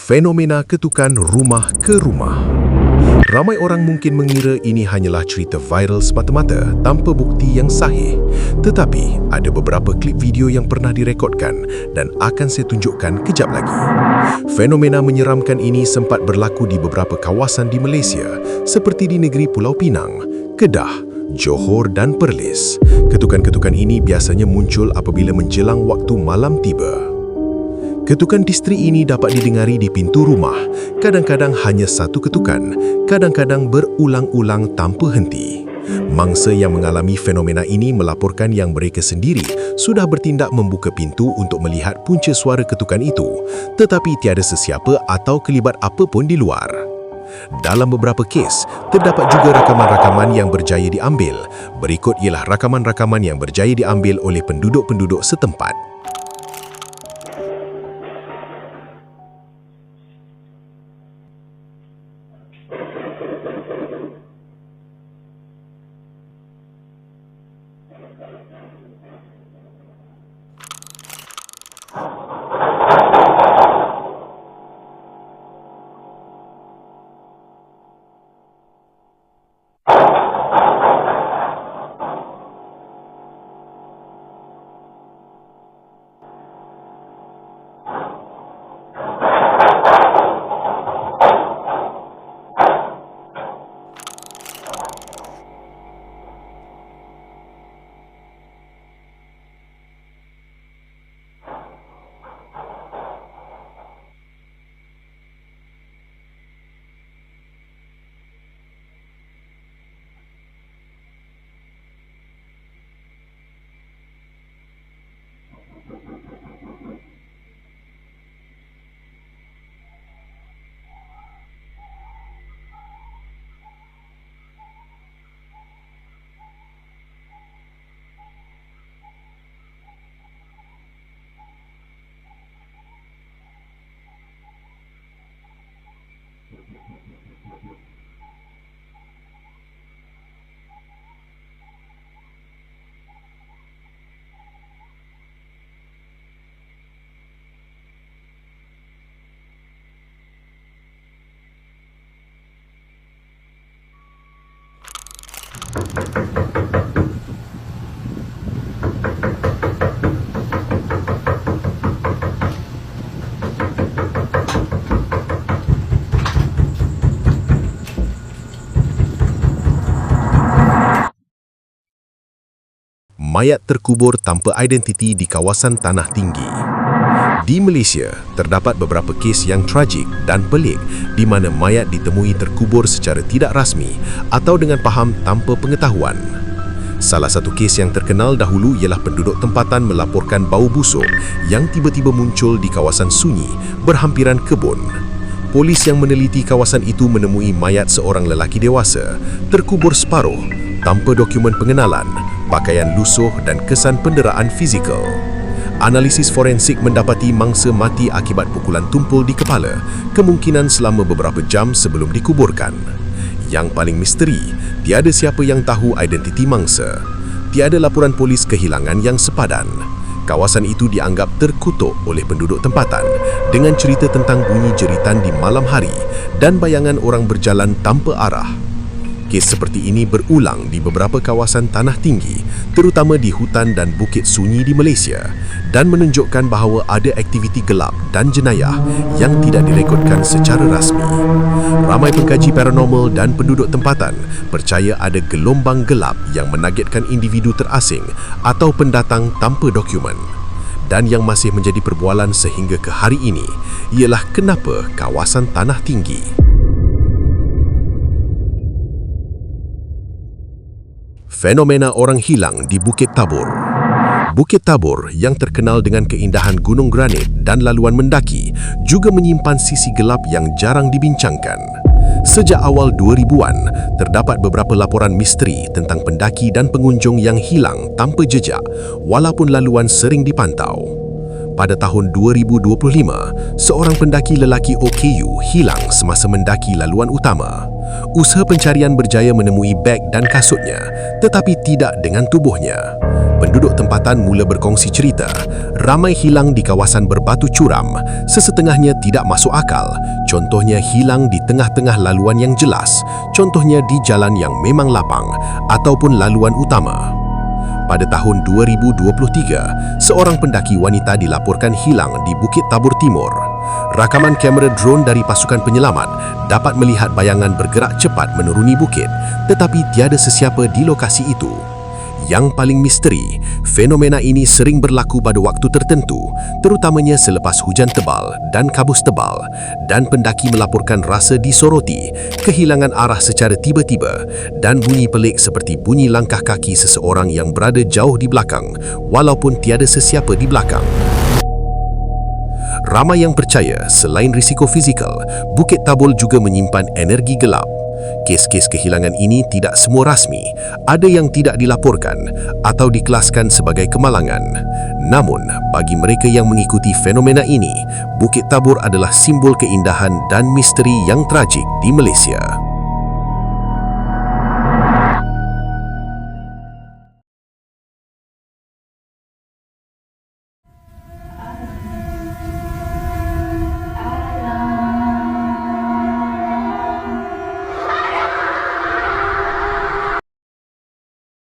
Fenomena ketukan rumah ke rumah. Ramai orang mungkin mengira ini hanyalah cerita viral semata-mata tanpa bukti yang sahih. Tetapi, ada beberapa klip video yang pernah direkodkan dan akan saya tunjukkan kejap lagi. Fenomena menyeramkan ini sempat berlaku di beberapa kawasan di Malaysia seperti di negeri Pulau Pinang, Kedah, Johor dan Perlis. Ketukan-ketukan ini biasanya muncul apabila menjelang waktu malam tiba. Ketukan distri ini dapat didengari di pintu rumah, kadang-kadang hanya satu ketukan, kadang-kadang berulang-ulang tanpa henti. Mangsa yang mengalami fenomena ini melaporkan yang mereka sendiri sudah bertindak membuka pintu untuk melihat punca suara ketukan itu, tetapi tiada sesiapa atau kelibat apapun di luar. Dalam beberapa kes, terdapat juga rakaman-rakaman yang berjaya diambil. Berikut ialah rakaman-rakaman yang berjaya diambil oleh penduduk-penduduk setempat. Mayat terkubur tanpa identiti di kawasan tanah tinggi. Di Malaysia, terdapat beberapa kes yang tragik dan pelik di mana mayat ditemui terkubur secara tidak rasmi atau dengan faham tanpa pengetahuan. Salah satu kes yang terkenal dahulu ialah penduduk tempatan melaporkan bau busuk yang tiba-tiba muncul di kawasan sunyi berhampiran kebun. Polis yang meneliti kawasan itu menemui mayat seorang lelaki dewasa, terkubur separuh, tanpa dokumen pengenalan, pakaian lusuh dan kesan penderaan fizikal. Analisis forensik mendapati mangsa mati akibat pukulan tumpul di kepala, kemungkinan selama beberapa jam sebelum dikuburkan. Yang paling misteri, tiada siapa yang tahu identiti mangsa. Tiada laporan polis kehilangan yang sepadan. Kawasan itu dianggap terkutuk oleh penduduk tempatan dengan cerita tentang bunyi jeritan di malam hari dan bayangan orang berjalan tanpa arah. Kes seperti ini berulang di beberapa kawasan tanah tinggi, terutama di hutan dan bukit sunyi di Malaysia, dan menunjukkan bahawa ada aktiviti gelap dan jenayah yang tidak direkodkan secara rasmi. Ramai pengkaji paranormal dan penduduk tempatan percaya ada gelombang gelap yang menargetkan individu terasing atau pendatang tanpa dokumen. Dan yang masih menjadi perbualan sehingga ke hari ini ialah kenapa kawasan tanah tinggi. Fenomena orang hilang di Bukit Tabur. Bukit Tabur yang terkenal dengan keindahan gunung granit dan laluan mendaki juga menyimpan sisi gelap yang jarang dibincangkan. Sejak awal 2000-an, terdapat beberapa laporan misteri tentang pendaki dan pengunjung yang hilang tanpa jejak walaupun laluan sering dipantau. Pada tahun 2025, seorang pendaki lelaki OKU hilang semasa mendaki laluan utama. Usaha pencarian berjaya menemui beg dan kasutnya, tetapi tidak dengan tubuhnya. Penduduk tempatan mula berkongsi cerita, ramai hilang di kawasan berbatu curam, sesetengahnya tidak masuk akal. Contohnya hilang di tengah-tengah laluan yang jelas, contohnya di jalan yang memang lapang, ataupun laluan utama. Pada tahun 2023, seorang pendaki wanita dilaporkan hilang di Bukit Tabur Timur. Rakaman kamera drone dari pasukan penyelamat dapat melihat bayangan bergerak cepat menuruni bukit, tetapi tiada sesiapa di lokasi itu. Yang paling misteri, fenomena ini sering berlaku pada waktu tertentu, terutamanya selepas hujan tebal dan kabus tebal, dan pendaki melaporkan rasa disoroti, kehilangan arah secara tiba-tiba, dan bunyi pelik seperti bunyi langkah kaki seseorang yang berada jauh di belakang, walaupun tiada sesiapa di belakang. Ramai yang percaya selain risiko fizikal, Bukit Tabur juga menyimpan energi gelap. Kes-kes kehilangan ini tidak semua rasmi, ada yang tidak dilaporkan atau dikelaskan sebagai kemalangan. Namun, bagi mereka yang mengikuti fenomena ini, Bukit Tabur adalah simbol keindahan dan misteri yang tragik di Malaysia.